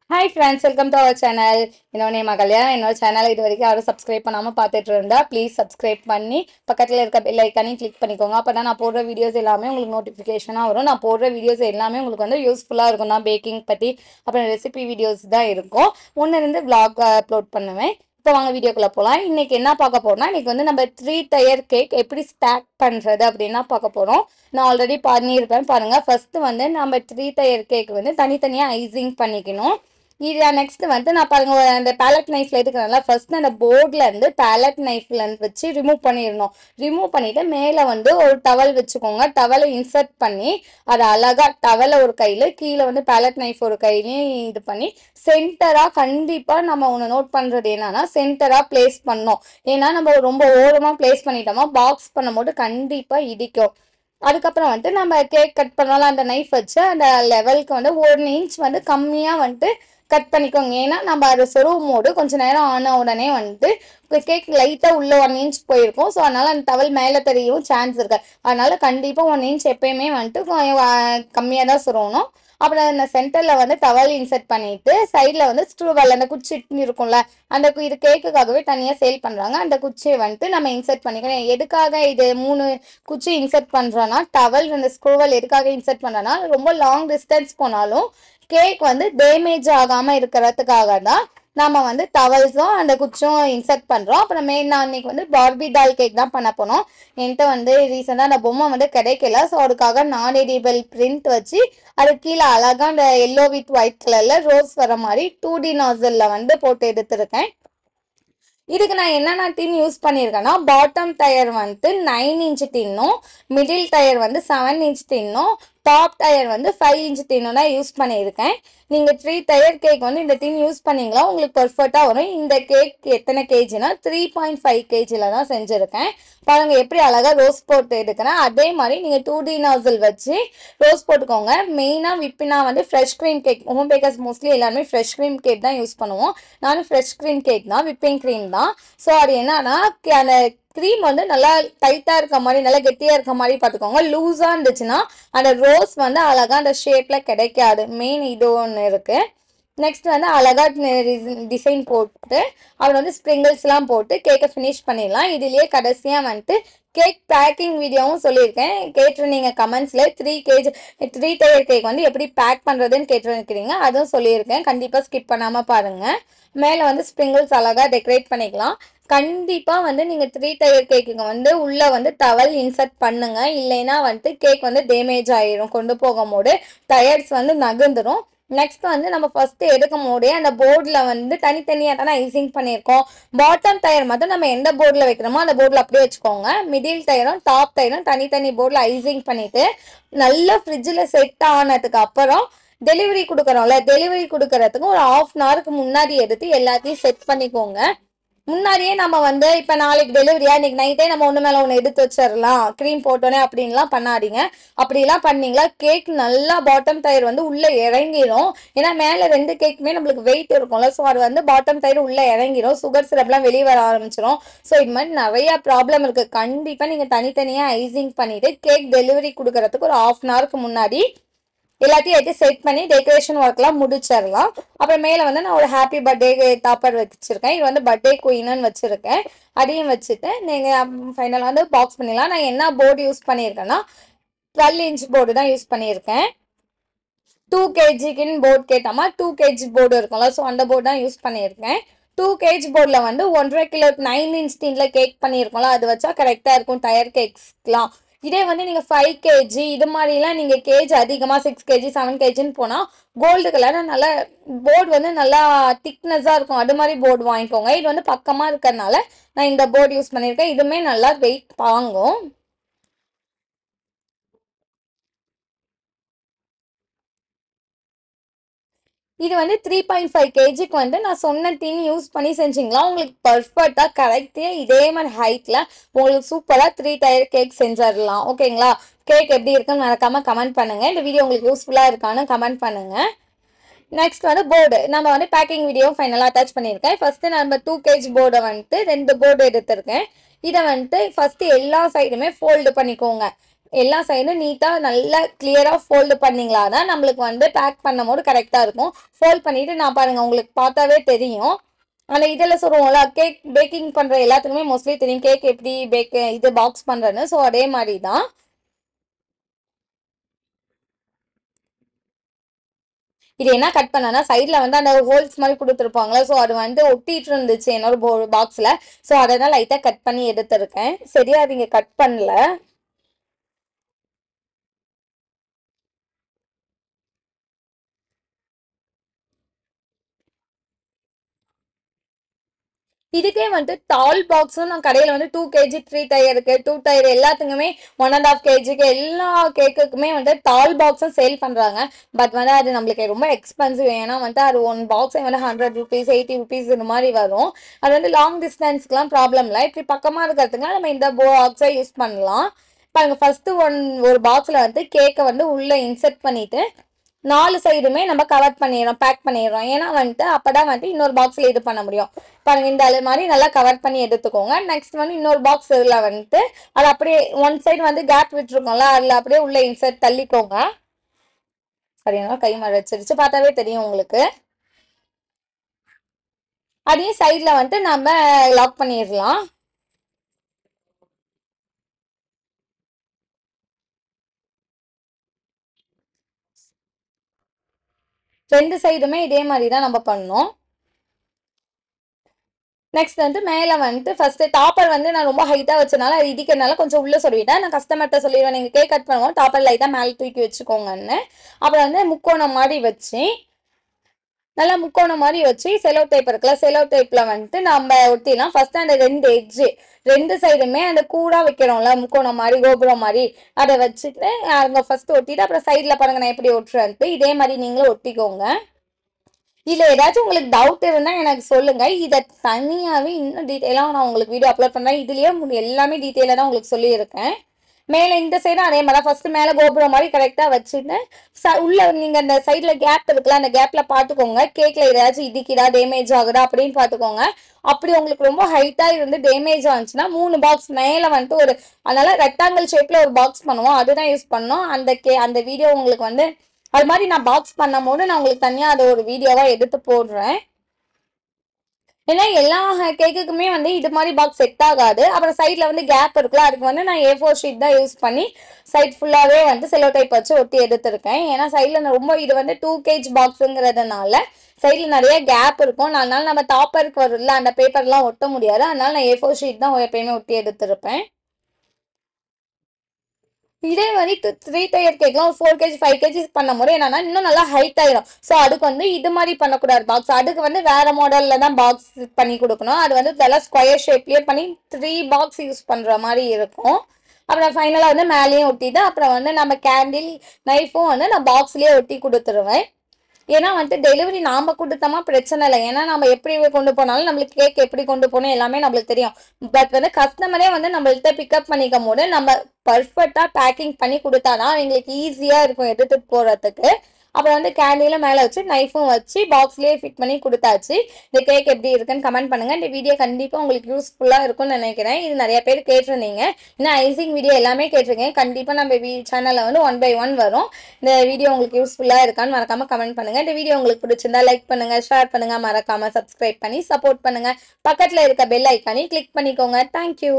Hi friends, welcome to our channel. என்னோட name Ahalya. என்னோட சேனலை இது வரைக்கும் யாரும் சப்ஸ்கிரைப் பண்ணாமல் பார்த்துட்டு இருந்தா ப்ளீஸ் சப்ஸ்கிரைப் பண்ணி பக்கத்தில் இருக்க பெல் ஐக்கானையும் கிளிக் பண்ணிக்கோங்க. அப்போ தான் நான் போடுற வீடியோஸ் எல்லாமே உங்களுக்கு நோட்டிஃபிகேஷனாக வரும். நான் போடுற வீடியோஸ் எல்லாமே உங்களுக்கு வந்து யூஸ்ஃபுல்லாக இருக்கும். நான் பேக்கிங் பற்றி அப்புறம் ரெசிபி வீடியோஸ் தான் இருக்கும். முன்னிருந்து vlog அப்லோட் பண்ணுவேன். இப்போ வாங்க வீடியோக்குள்ளே போகலாம். இன்றைக்கி என்ன பார்க்க போகிறோம்னா, இன்றைக்கி வந்து நம்ம 3 டயர் கேக் எப்படி ஸ்டாக் பண்ணுறது அப்படின்னா பார்க்க போகிறோம். நான் ஆல்ரெடி பண்ணியிருப்பேன் பாருங்கள். ஃபஸ்ட்டு வந்து நம்ம 3 டயர் கேக் வந்து தனித்தனியாக ஐசிங் பண்ணிக்கணும். இது நெக்ஸ்ட் வந்து நான் பாருங்க அந்த பேலட் நைஃப்ல எடுக்கிறனால ஃபர்ஸ்ட் அந்த போர்ட்ல இருந்து பேலட் நைஃப்ல வச்சு ரிமூவ் பண்ணிடணும். ரிமூவ் பண்ணிட்டு மேலே வந்து ஒரு டவல் வச்சுக்கோங்க. டவலை இன்சர்ட் பண்ணி அதை அழகா டவலை ஒரு கையில் கீழே வந்து பேலட் நைஃப் ஒரு கையிலையும் இது பண்ணி சென்டராக கண்டிப்பாக நம்ம ஒன்று நோட் பண்ணுறது என்னன்னா சென்டராக பிளேஸ் பண்ணோம். ஏன்னா நம்ம ரொம்ப ஓரமாக பிளேஸ் பண்ணிட்டோமா பாக்ஸ் பண்ணும்போது கண்டிப்பாக இடிக்கும். அதுக்கப்புறம் வந்துட்டு நம்ம கேக் கட் பண்ணாலும் அந்த நைஃப் வச்சு அந்த லெவலுக்கு வந்து 1 இன்ச் வந்து கம்மியாக வந்துட்டு கட் பண்ணிக்கோங்க. ஏன்னா நம்ம அதை சொருவும் போது கொஞ்சம் நேரம் ஆன உடனே வந்துட்டு கேக் லைட்டாக உள்ள 1 இன்ச் போயிருக்கும். ஸோ அதனால் அந்த டவல் மேலே தெரியவும் சான்ஸ் இருக்கு. அதனால கண்டிப்பாக 1 இன்ச் எப்பயுமே வந்துட்டு கம்மியாக தான் சொருவணும். அப்புறம் அந்த சென்டரில் வந்து டவல் இன்சர்ட் பண்ணிவிட்டு சைடில் வந்து ஸ்க்ரூவல் அந்த குச்சி இருக்கும்ல அந்த இது கேக்குக்காகவே தனியாக சேல் பண்ணுறாங்க. அந்த குச்சியை வந்துட்டு நம்ம இன்சர்ட் பண்ணிக்கணும். எதுக்காக இது 3 குச்சி இன்சர்ட் பண்ணுறோன்னா டவல் அந்த ஸ்க்ரூவல் எதுக்காக இன்சர்ட் பண்ணுறோன்னா ரொம்ப லாங் டிஸ்டன்ஸ் போனாலும் கேக் வந்து டேமேஜ் ஆகாமல் இருக்கிறதுக்காக தான் நம்ம வந்து டவல்ஸும் அந்த குச்சும் இன்சர்ட் பண்ணுறோம். அப்புறம் நான் அன்றைக்கி வந்து பார்பி டால் கேக் தான் பண்ண போனோம். என்கிட்ட வந்து ரீசெண்டாக அந்த பொம்மை வந்து கிடைக்கல. ஸோ அதுக்காக நான் எடிபிள் பிரிண்ட் வச்சு அது கீழே அழகாக அந்த எல்லோ வித் ஒயிட் கலரில் ரோஸ் வர மாதிரி 2D நாசலில் வந்து போட்டு எடுத்துருக்கேன். இதுக்கு நான் என்னென்ன டின் யூஸ் பண்ணியிருக்கேன்னா பாட்டம் டயர் வந்து 9 இன்ச் டின்னும் மிடில் டயர் வந்து 7 இன்ச் டின்னும் டாப் டயர் வந்து 5 இன்ச் டின்னும் தான் யூஸ் பண்ணியிருக்கேன். நீங்கள் 3 டயர் கேக் வந்து இந்த டின் யூஸ் பண்ணிங்களா உங்களுக்கு பர்ஃபெக்டாக வரும். இந்த கேக் எத்தனை கேஜினா 3.5 கேஜியில் தான் செஞ்சுருக்கேன். பாருங்க எப்படி அழகாக ரோஸ் போட்டு எடுக்கிறேன். அதே மாதிரி நீங்கள் 2D நாசல் வச்சு ரோஸ் போட்டுக்கோங்க. மெயினாக விப்பினா வந்து fresh cream cake home bakers mostly எல்லாருமே ஃப்ரெஷ் க்ரீம் கேக் தான் யூஸ் பண்ணுவோம். நானும் ஃப்ரெஷ் க்ரீம் கேக் தான் விப்பிங் க்ரீம் தான். ஸோ அது என்னன்னா அந்த க்ரீம் வந்து நல்லா டைட்டாக இருக்க மாதிரி நல்லா கெட்டியாக இருக்க மாதிரி பார்த்துக்கோங்க. லூஸாக இருந்துச்சுன்னா அந்த ரோஸ் வந்து அழகாக அந்த ஷேப்பில் கிடைக்காது. மெயின் இது ஒன்று இருக்குது. நெக்ஸ்ட் வந்து அழகாக டிசைன் போட்டு அப்புறம் வந்து ஸ்ப்ரிங்கிள்ஸ்லாம் போட்டு கேக்கை ஃபினிஷ் பண்ணிடலாம். இதுலேயே கடைசியாக வந்துட்டு கேக் பேக்கிங் வீடியோவும் சொல்லியிருக்கேன். கேட்டிருந்தீங்க கமெண்ட்ஸில் 3 டயர் கேக் வந்து எப்படி பேக் பண்ணுறதுன்னு கேட்டிருக்கிறீங்க. அதுவும் சொல்லியிருக்கேன். கண்டிப்பாக ஸ்கிப் பண்ணாமல் பாருங்கள். மேலே வந்து ஸ்ப்ரிங்கிள்ஸ் அழகாக டெக்கரேட் பண்ணிக்கலாம். கண்டிப்பாக வந்து நீங்கள் 3 டயர் கேக்குங்க வந்து உள்ளே வந்து டவல் இன்சர்ட் பண்ணுங்க. இல்லைன்னா வந்துட்டு கேக் வந்து டேமேஜ் ஆகிடும். கொண்டு போகும்போது டயர்ஸ் வந்து நகர்ந்துடும். நெக்ஸ்ட் வந்து நம்ம ஃபர்ஸ்ட் எடுக்கும் போதே அந்த போர்டில் வந்து தனித்தனியாக தானே ஐசிங் பண்ணியிருக்கோம். பாட்டம் டயர் மட்டும் நம்ம எந்த போர்டில் வைக்கிறோமோ அந்த போர்டில் அப்படியே வச்சுக்கோங்க. மிடில் டயரும் டாப் டயரும் தனித்தனி போர்டில் ஐசிங் பண்ணிவிட்டு நல்லா ஃப்ரிட்ஜில் செட் ஆனதுக்கு அப்புறம் டெலிவரி கொடுக்குறோம்ல டெலிவரி கொடுக்கறதுக்கு ஒரு 1/2 ஹவருக்கு முன்னாடி எடுத்து எல்லாத்தையும் செட் பண்ணிக்கோங்க. முன்னாடியே நம்ம வந்து இப்போ நாளைக்கு டெலிவரியா இன்னைக்கு நைட்டே நம்ம ஒன்று மேலே ஒன்று எடுத்து வச்சிடலாம் க்ரீம் போட்டோன்னே அப்படின்லாம் பண்ணாதீங்க. அப்படிலாம் பண்ணீங்களா கேக் நல்லா பாட்டம் டயர் வந்து உள்ளே இறங்கிடும். ஏன்னா மேலே 2 கேக்குமே நம்மளுக்கு வெயிட் இருக்கும்ல. ஸோ அது வந்து பாட்டம் டயர் உள்ளே இறங்கிடும். சுகர் சிரப்லாம் வெளியே வர ஆரம்பிச்சிடும். ஸோ இது மாதிரி நிறையா ப்ராப்ளம் இருக்குது. கண்டிப்பாக நீங்கள் தனித்தனியாக ஐசிங் பண்ணிவிட்டு கேக் டெலிவரி கொடுக்கறதுக்கு ஒரு 1/2 ஹவருக்கு முன்னாடி எல்லாத்தையும் எடுத்து செட் பண்ணி டெக்கரேஷன் ஒர்க்லாம் முடிச்சிடலாம். அப்புறம் மேலே வந்து நான் ஒரு ஹாப்பி பர்த்டே டாப்பர் வச்சுருக்கேன். இது வந்து பர்த்டே குயின்னு வச்சுருக்கேன். அதையும் வச்சுட்டு நீங்கள் ஃபைனலாக வந்து பாக்ஸ் பண்ணிடலாம். நான் என்ன போர்டு யூஸ் பண்ணியிருக்கேன்னா 12 இன்ச் போர்டு தான் யூஸ் பண்ணியிருக்கேன். 2 கேஜிக்குன்னு போர்டு கேட்டாமா 2 கேஜி போர்டு இருக்கும்ல. ஸோ அந்த போர்டு தான் யூஸ் பண்ணியிருக்கேன். 2 கேஜி போர்டில் வந்து 1.5 கிலோ 9 இன்ச் டீனில் கேக் பண்ணியிருக்கோம்ல அது வச்சா கரெக்டாக இருக்கும் டயர் கேக்ஸ்லாம். இதே வந்து நீங்கள் 5 கேஜி இது மாதிரிலாம் நீங்கள் கேஜ் அதிகமாக 6 கேஜி 7 கேஜின்னு போனால் கோல்டு கலராக நல்லா போர்டு வந்து நல்லா திக்னஸாக இருக்கும். அது மாதிரி போர்டு வாங்கிக்கோங்க. இது வந்து பக்கமாக இருக்கிறதுனால நான் இந்த போர்டு யூஸ் பண்ணியிருக்கேன். இதுவுமே நல்லா வெயிட் வாங்கும். இது வந்து 3.5 கேஜிக்கு வந்து நான் சொன்ன டின் யூஸ் பண்ணி செஞ்சிங்களா உங்களுக்கு பர்ஃபெக்டாக கரெக்டாக இதே மாதிரி ஹைட்டில் உங்களுக்கு சூப்பராக 3 டயர் கேக் செஞ்சிடலாம். ஓகேங்களா? கேக் எப்படி இருக்குன்னு மறக்காமல் கமெண்ட் பண்ணுங்கள். இந்த வீடியோ உங்களுக்கு யூஸ்ஃபுல்லாக இருக்கான்னு கமெண்ட் பண்ணுங்கள். நெக்ஸ்ட் வந்து போர்டு நம்ம வந்து பேக்கிங் வீடியோ ஃபைனலாக அட்டாச் பண்ணியிருக்கேன். ஃபஸ்ட்டு நம்ம 2 கேஜி போர்டை வந்துட்டு 2 போர்டு எடுத்திருக்கேன். இதை வந்துட்டு ஃபஸ்ட்டு எல்லா சைடுமே ஃபோல்டு பண்ணிக்கோங்க. எல்லா சைடும் நீட்டா நல்லா கிளியரா ஃபோல்டு பண்ணீங்களா தான் நம்மளுக்கு வந்து பேக் பண்ணும்போது கரெக்டா இருக்கும். ஃபோல்ட் பண்ணிட்டு நான் பாருங்க உங்களுக்கு பார்த்தாவே தெரியும். அந்த இதில் சொல்லுவோம்ல கேக் பேக்கிங் பண்ற எல்லாத்துக்குமே மோஸ்ட்லி தெரியும் கேக் எப்படி இது பாக்ஸ் பண்றேன்னு. ஸோ அதே மாதிரி தான் இது என்ன கட் பண்ணனா சைடில் வந்து அந்த ஹோல்ஸ் மாதிரி கொடுத்துருப்பாங்களா. ஸோ அது வந்து ஒட்டிட்டு இருந்துச்சு என்னோட பாக்ஸில். ஸோ அதை தான் லைட்டாக கட் பண்ணி எடுத்திருக்கேன். சரியா அவங்க கட் பண்ணல. இதுக்கே வந்து டால் பாக்ஸும் நான் கடையில் வந்து 2 kg 3 டயருக்கு 2 டயர் எல்லாத்துக்குமே 1.5 kg எல்லா கேக்குக்குமே வந்து டால் பாக்ஸும் சேல் பண்ணுறாங்க. பட் வந்து அது நம்மளுக்கு ரொம்ப எக்ஸ்பென்சிவ். ஏன்னா வந்து அது ஒன் பாக்ஸே வந்து 100 rupees 80 rupees இந்த மாதிரி வரும். அது வந்து லாங் டிஸ்டன்ஸ்க்குலாம் ப்ராப்ளம் இல்லை. இப்படி பக்கமாக இருக்கிறதுக்குலாம் நம்ம இந்த பாக்ஸை யூஸ் பண்ணலாம். பாருங்க ஃபர்ஸ்ட் ஒரு பாக்ஸில் வந்து கேக்கை வந்து உள்ளே இன்செர்ட் பண்ணிட்டு 4 சைடுமே நம்ம கவர் பண்ணிடுறோம் பேக் பண்ணிடுறோம். ஏன்னா வந்துட்டு அப்பதான் வந்து இன்னொரு பாக்ஸில் இது பண்ண முடியும். பாருங்க இந்த அளவு மாதிரி நல்லா கவர் பண்ணி எடுத்துக்கோங்க. நெக்ஸ்ட் வந்து இன்னொரு பாக்ஸ் இதில் வந்துட்டு அது அப்படியே ஒன் சைடு வந்து கேப் விட்டுருக்கோம்ல அதில் அப்படியே உள்ள இன்சர்ட் தள்ளிக்கோங்க. சரிங்களா கை மறைச்சிருச்சு பார்த்தாவே தெரியும் உங்களுக்கு. அதையும் சைடில் வந்துட்டு நம்ம லாக் பண்ணிடலாம். ரெண்டு சைடுமே இதே மாதிரி தான் நம்ம பண்ணோம். நெக்ஸ்ட் வந்து மேலே வந்துட்டு ஃபர்ஸ்ட் டாப்பர் வந்து நான் ரொம்ப ஹைட்டாக வச்சனால அது இடிக்கிறனால கொஞ்சம் உள்ள சொல்லிவிட்டேன். நான் கஸ்டமர்கிட்ட சொல்லிடுவேன் நீங்கள் கேக் கட் பண்ணுவோம் டாப்பர் லைட்டாக மேலே தூக்கி வச்சுக்கோங்கன்னு. அப்புறம் வந்து முக்கோணம் மாதிரி வச்சு நல்லா முக்கோணம் மாதிரி வச்சு செலோ டைப் இருக்குல்ல செலோ டைப்பில் வந்துட்டு நம்ம ஒட்டிலாம் ஃபர்ஸ்ட் அந்த ரெண்டு எட்ஜு ரெண்டு சைடுமே அந்த கூடா வைக்கிறோம்ல முக்கோணம் மாதிரி கோபுரம் மாதிரி அதை வச்சுட்டு அங்கே ஃபர்ஸ்ட் ஒட்டிட்டு அப்புறம் சைடில் பாருங்க நான் எப்படி ஒட்டுறேன்ட்டு இதே மாதிரி நீங்களும் ஒட்டிக்கோங்க. இதில் ஏதாச்சும் உங்களுக்கு டவுட் இருந்தால் எனக்கு சொல்லுங்கள். இதை தனியாகவே இன்னும் டீட்டெயிலாக நான் உங்களுக்கு வீடியோ அப்லோட் பண்ணுறேன். இதுலேயே எல்லாமே டீட்டெயிலாக தான் உங்களுக்கு சொல்லியிருக்கேன். மேலே இந்த சைடும் அதே மாதிரி ஃபர்ஸ்ட் மேலே கோபுரம் மாதிரி கரெக்டாக வச்சுட்டு உள்ள நீங்கள் அந்த சைடில் கேப் இருக்குல்ல அந்த கேப்பில் பார்த்துக்கோங்க கேக்கில் ஏதாச்சும் இடிக்குதா டேமேஜ் ஆகுதா அப்படின்னு பார்த்துக்கோங்க. அப்படி உங்களுக்கு ரொம்ப ஹைட்டாக இருந்து டேமேஜ் ஆச்சுன்னா 3 பாக்ஸ் மேலே வந்துட்டு அதனால ரெக்டாங்கிள் ஷேப்பில் ஒரு பாக்ஸ் பண்ணுவோம் அதுதான் யூஸ் பண்ணோம். அந்த வீடியோ உங்களுக்கு வந்து அது மாதிரி நான் பாக்ஸ் பண்ணும் போது நான் உங்களுக்கு தனியாக அதை ஒரு வீடியோவாக எடுத்து போடுறேன். ஏன்னா எல்லா கேக்குக்குமே வந்து இது மாதிரி பாக்ஸ் செட் ஆகாது. அப்புறம் சைடில் வந்து கேப் இருக்குல்ல அதுக்கு வந்து நான் A4 ஷீட் தான் யூஸ் பண்ணி சைட் ஃபுல்லாகவே வந்து செலோ டைப் வச்சு ஒட்டி எடுத்திருக்கேன். ஏன்னா சைடில் ரொம்ப இது வந்து 2 kg பாக்ஸுங்கிறதுனால சைடில் நிறைய கேப் இருக்கும். அதனால நம்ம டாப்பருக்கு வரும்ல அந்த பேப்பர்லாம் ஒட்ட முடியாது. அதனால நான் A4 ஷீட் தான் எப்பயுமே ஒட்டி எடுத்திருப்பேன். இதே மாதிரி 3 டயர் கேக்லாம் 4 kg 5 kg பண்ணும் போது என்னன்னா இன்னும் நல்லா ஹைட் ஆயிடும். ஸோ அதுக்கு வந்து இது மாதிரி பண்ணக்கூடாது பாக்ஸ். அதுக்கு வந்து வேற மாடல்ல தான் பாக்ஸ் பண்ணி கொடுக்கணும். அது வந்து நல்லா ஸ்கொயர் ஷேப்லயே பண்ணி 3 பாக்ஸ் யூஸ் பண்ற மாதிரி இருக்கும். அப்புறம் ஃபைனலாக வந்து மேலேயும் ஒட்டிட்டு அப்புறம் வந்து நம்ம கேண்டில் நைஃபும் வந்து நான் பாக்ஸ்லேயே ஒட்டி கொடுத்துருவேன். ஏன்னா வந்துட்டு டெலிவரி நாம கொடுத்தோமா பிரச்சனை இல்லை. ஏன்னா நம்ம எப்படி கொண்டு போனாலும் நம்மளுக்கு கேக் எப்படி கொண்டு போகணும் எல்லாமே நம்மளுக்கு தெரியும். பட் வந்து கஸ்டமரே வந்து நம்மள்கிட்ட பிக்கப் பண்ணிக்கும் போது நம்ம பர்ஃபெக்டா பேக்கிங் பண்ணி கொடுத்தாதான் அவங்களுக்கு ஈஸியா இருக்கும் எடுத்துட்டு போறதுக்கு. அப்புறம் வந்து கேண்டில மேலே வச்சு நைஃபும் வச்சு பாக்ஸ்லேயே ஃபிட் பண்ணி கொடுத்தாச்சு. இந்த கேக் எப்படி இருக்குன்னு கமெண்ட் பண்ணுங்க. இந்த வீடியோ கண்டிப்பாக உங்களுக்கு யூஸ்ஃபுல்லாக இருக்கும்னு நினைக்கிறேன். இது நிறைய பேர் கேட்டிருந்தீங்க. இன்னும் ஐசிங் வீடியோ எல்லாமே கேட்டிருக்கேன். கண்டிப்பாக நம்ம சேனலில் வந்து 1 by 1 வரும். இந்த வீடியோ உங்களுக்கு யூஸ்ஃபுல்லாக இருக்கான்னு மறக்காம கமெண்ட் பண்ணுங்க. இந்த வீடியோ உங்களுக்கு பிடிச்சிருந்தா லைக் பண்ணுங்க ஷேர் பண்ணுங்க மறக்காம சப்ஸ்கிரைப் பண்ணி சப்போர்ட் பண்ணுங்க. பக்கத்தில் இருக்க பெல் ஐக்கானே கிளிக் பண்ணிக்கோங்க. தேங்க்யூ.